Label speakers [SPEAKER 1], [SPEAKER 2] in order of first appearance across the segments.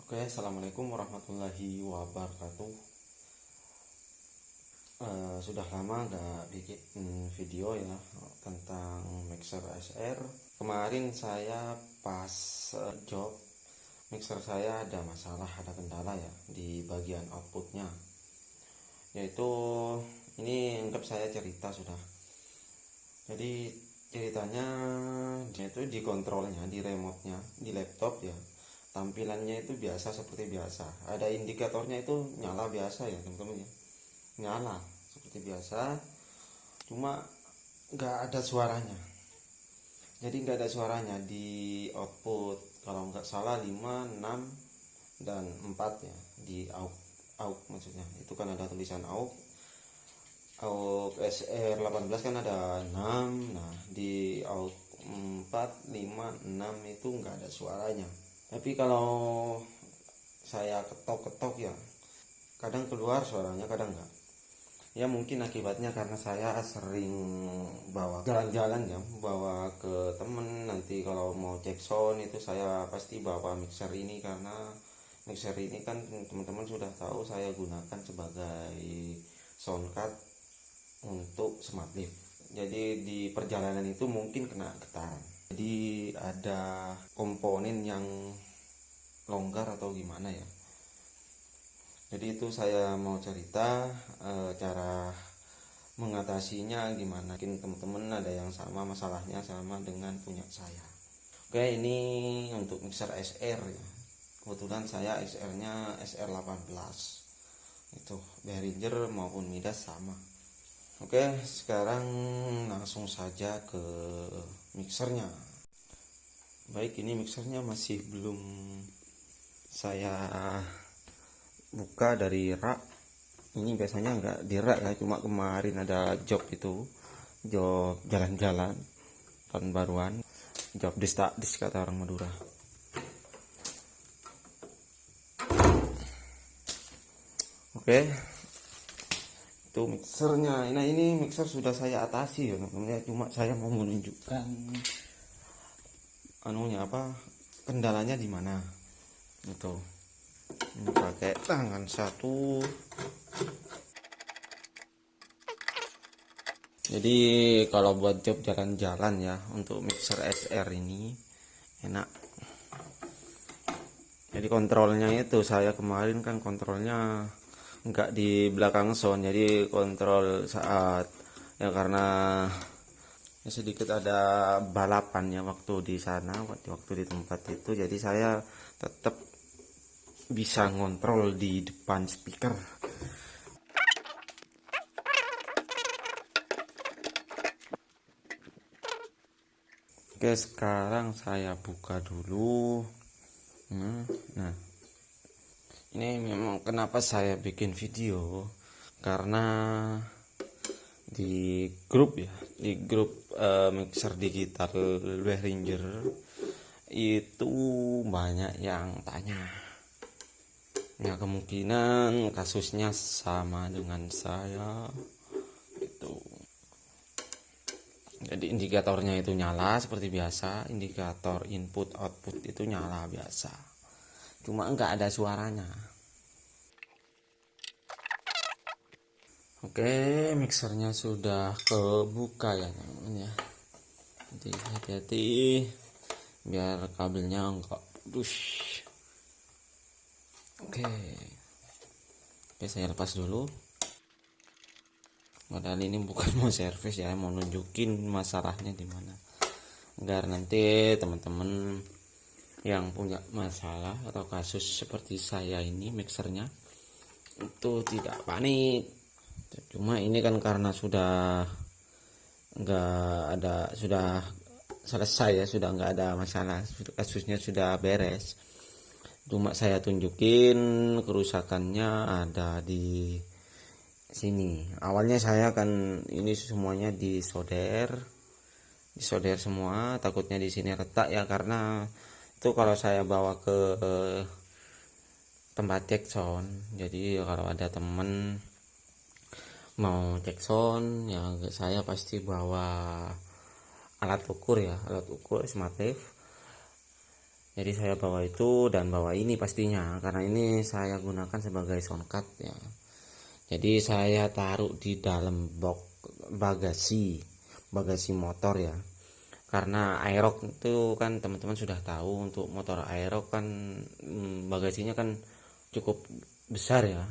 [SPEAKER 1] Oke, assalamualaikum warahmatullahi wabarakatuh. Sudah lama gak bikin video ya tentang mixer SR. Kemarin saya pas job mixer saya ada masalah, ada kendala ya di bagian outputnya. Yaitu ini anggap saya cerita sudah. Jadi ceritanya dia itu di kontrolnya, di remote-nya, di laptop ya. Tampilannya itu biasa seperti biasa, ada indikatornya itu nyala biasa ya teman-teman ya, nyala seperti biasa, cuma nggak ada suaranya. Jadi nggak ada suaranya di output, kalau nggak salah 5, 6, dan 4 ya, di AUX maksudnya. Itu kan ada tulisan AUX SR18 kan ada 6. Nah di AUX 4, 5, 6 itu nggak ada suaranya. Tapi kalau saya ketok-ketok ya kadang keluar suaranya, kadang enggak. Ya mungkin akibatnya karena saya sering bawa jalan-jalan ya, bawa ke temen. Nanti kalau mau cek sound itu saya pasti bawa mixer ini, karena mixer ini kan teman-teman sudah tahu saya gunakan sebagai sound card untuk smart lift. Jadi di perjalanan itu mungkin kena getaran. Jadi ada komponen yang longgar atau gimana ya. Jadi itu saya mau cerita cara mengatasinya gimana. Mungkin teman-teman ada yang sama masalahnya sama dengan punya saya. Oke, ini untuk mixer SR ya. Kebetulan saya SR-nya SR18. Itu Behringer maupun Midas sama. Oke, sekarang langsung saja ke mixernya. Baik, ini mixernya masih belum saya buka dari rak. Ini biasanya nggak di rak ya, cuma kemarin ada job itu, job jalan-jalan tahun baruan, job dis kata orang Madura. Oke, itu mixernya. Nah ini mixer sudah saya atasi ya teman-teman, cuma saya mau menunjukkan kendalanya di mana itu. Ini pakai tangan satu. Jadi kalau buat job jalan-jalan ya, untuk mixer SR ini enak. Jadi kontrolnya itu, saya kemarin kan kontrolnya nggak di belakang sound, jadi kontrol saat ya, karena ya sedikit ada balapan ya waktu di sana, waktu di tempat itu. Jadi saya tetap bisa ngontrol di depan speaker. Oke, sekarang saya buka dulu. Nah, ini memang kenapa saya bikin video, karena di grup ya, di grup mixer digital Behringer itu banyak yang tanya. Ya kemungkinan kasusnya sama dengan saya itu. Jadi indikatornya itu nyala seperti biasa, indikator input output itu nyala biasa, cuma enggak ada suaranya. Oke, mixernya sudah kebuka ya teman-teman ya. Jadi hati-hati biar kabelnya enggak putus. Oke, saya lepas dulu. Padahal ini bukan mau servis ya, mau nunjukin masalahnya di mana, agar nanti teman-teman yang punya masalah atau kasus seperti saya ini mixernya itu tidak panik. Cuma ini kan karena sudah selesai ya, sudah nggak ada masalah, kasusnya sudah beres. Cuma saya tunjukin kerusakannya ada di sini. Awalnya saya kan ini semuanya disolder semua, takutnya di sini retak ya, karena itu kalau saya bawa ke tempat cek sound. Jadi kalau ada temen mau cek sound ya, saya pasti bawa alat ukur ya, alat ukur smart lift. Jadi saya bawa itu dan bawa ini pastinya, karena ini saya gunakan sebagai soundcard ya. Jadi saya taruh di dalam box bagasi motor ya. Karena Aerox itu kan teman-teman sudah tahu, untuk motor Aerox kan bagasinya kan cukup besar ya,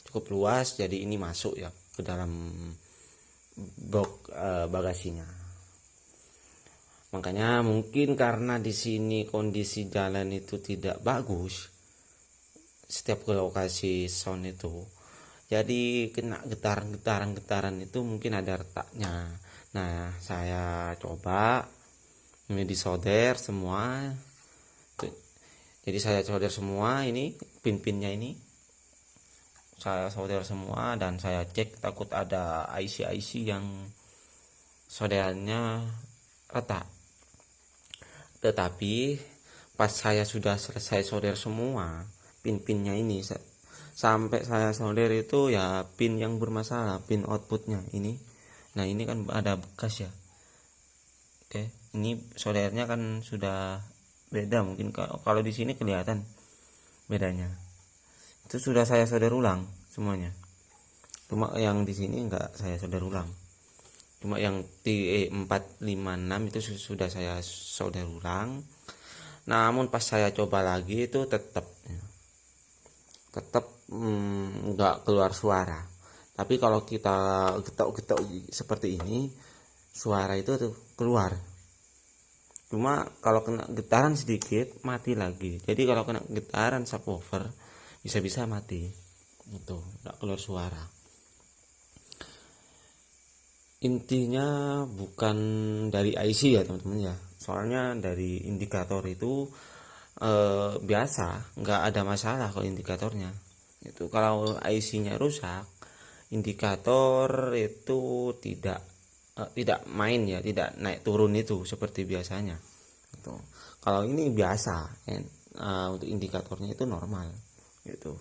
[SPEAKER 1] cukup luas. Jadi ini masuk ya ke dalam box bagasinya. Makanya mungkin karena di sini kondisi jalan itu tidak bagus, setiap ke lokasi sound itu jadi kena getaran itu mungkin ada retaknya. Nah, saya coba ini disolder semua. Jadi saya solder semua, ini pin-pinnya ini saya solder semua, dan saya cek takut ada IC yang solderannya retak. Tetapi pas saya sudah selesai solder semua pin-pinnya ini, sampai saya solder itu ya pin yang bermasalah, pin outputnya ini. Nah, ini kan ada bekas ya. Oke, ini soldernya kan sudah beda, mungkin kalau di sini kelihatan bedanya. Itu sudah saya solder ulang semuanya. Cuma yang di sini enggak saya solder ulang. Cuma yang T456 itu sudah saya solder ulang. Namun pas saya coba lagi itu tetap nggak keluar suara. Tapi kalau kita getok-getok seperti ini, suara itu tuh keluar. Cuma kalau kena getaran sedikit mati lagi. Jadi kalau kena getaran subwoofer bisa-bisa mati. Itu nggak keluar suara. Intinya bukan dari IC ya teman-teman ya. Soalnya dari indikator itu biasa, nggak ada masalah kalau indikatornya. Itu kalau IC-nya rusak, indikator itu tidak main ya, tidak naik turun itu seperti biasanya. Gitu. Kalau ini biasa, untuk indikatornya itu normal gitu.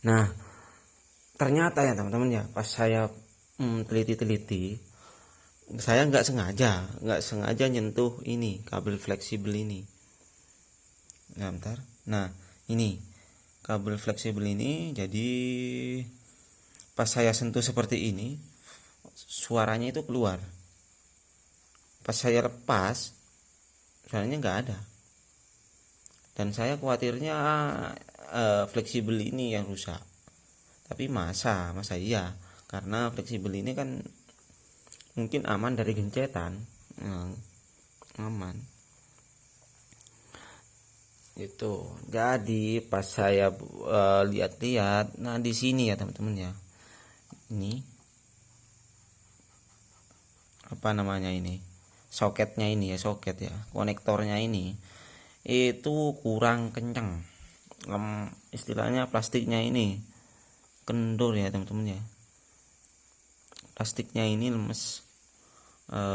[SPEAKER 1] Nah, ternyata ya teman-teman ya, pas saya teliti-teliti, saya nggak sengaja nyentuh ini kabel fleksibel ini. Nah, bentar. Nah, ini kabel fleksibel ini, jadi pas saya sentuh seperti ini suaranya itu keluar. Pas saya lepas suaranya nggak ada. Dan saya khawatirnya fleksibel ini yang rusak. Tapi masa iya, karena fleksibel ini kan mungkin aman dari gencetan, aman itu. Jadi pas saya lihat-lihat, nah di sini ya teman-teman ya, ini apa namanya, ini soketnya ini ya, soket ya, konektornya ini itu kurang kencang. Istilahnya plastiknya ini kendor ya teman-teman ya, plastiknya ini lemes,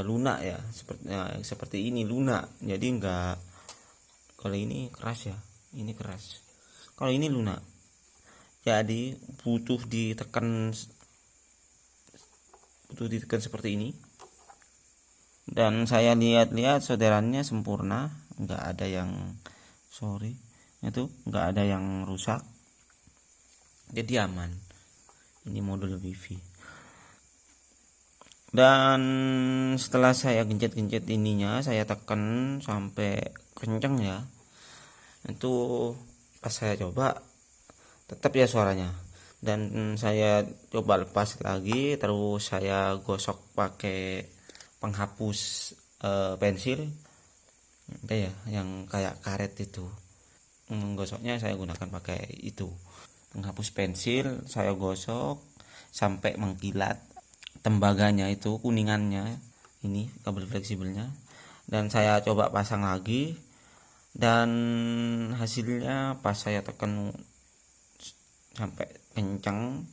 [SPEAKER 1] lunak ya, seperti ini lunak. Jadi enggak, kalau ini keras ya, ini keras, kalau ini lunak. Jadi butuh ditekan seperti ini. Dan saya lihat-lihat solderannya sempurna, enggak ada yang enggak ada yang rusak, jadi aman. Ini modul wifi. Dan setelah saya gencet-gencet ininya, saya tekan sampai kenceng ya, itu pas saya coba tetap ya suaranya. Dan saya coba lepas lagi, terus saya gosok pakai penghapus pensil ya, yang kayak karet itu. Gosoknya saya gunakan pakai itu, penghapus pensil. Saya gosok sampai mengkilat tembaganya itu, kuningannya ini kabel fleksibelnya. Dan saya coba pasang lagi, dan hasilnya pas saya tekan sampai kencang,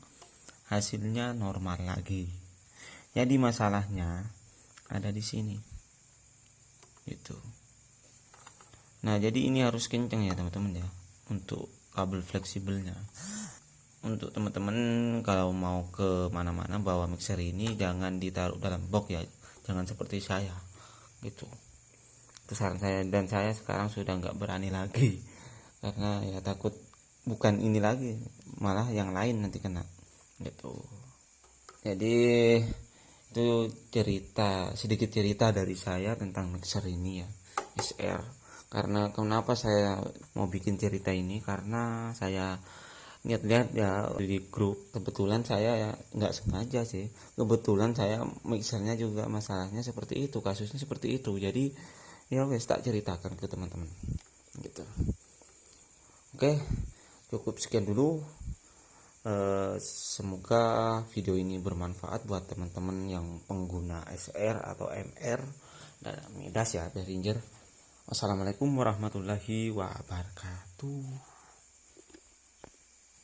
[SPEAKER 1] hasilnya normal lagi. Jadi masalahnya ada di sini itu. Nah, jadi ini harus kencang ya teman-teman ya, untuk kabel fleksibelnya. Untuk teman-teman kalau mau ke mana-mana bawa mixer ini, jangan ditaruh dalam box ya, jangan seperti saya gitu. Itu saran saya, dan saya sekarang sudah nggak berani lagi karena ya takut bukan ini lagi, malah yang lain nanti kena gitu. Jadi itu sedikit cerita dari saya tentang mixer ini ya, SR. Karena kenapa saya mau bikin cerita ini, karena saya lihat-lihat ya di grup, kebetulan saya ya nggak sengaja sih, kebetulan saya mixernya juga masalahnya seperti itu, kasusnya seperti itu. Jadi ya wes tak ceritakan ke teman-teman gitu. Oke, cukup sekian dulu. Semoga video ini bermanfaat buat teman-teman yang pengguna SR atau MR dan Midas ya, Behringer. Wassalamualaikum warahmatullahi wabarakatuh.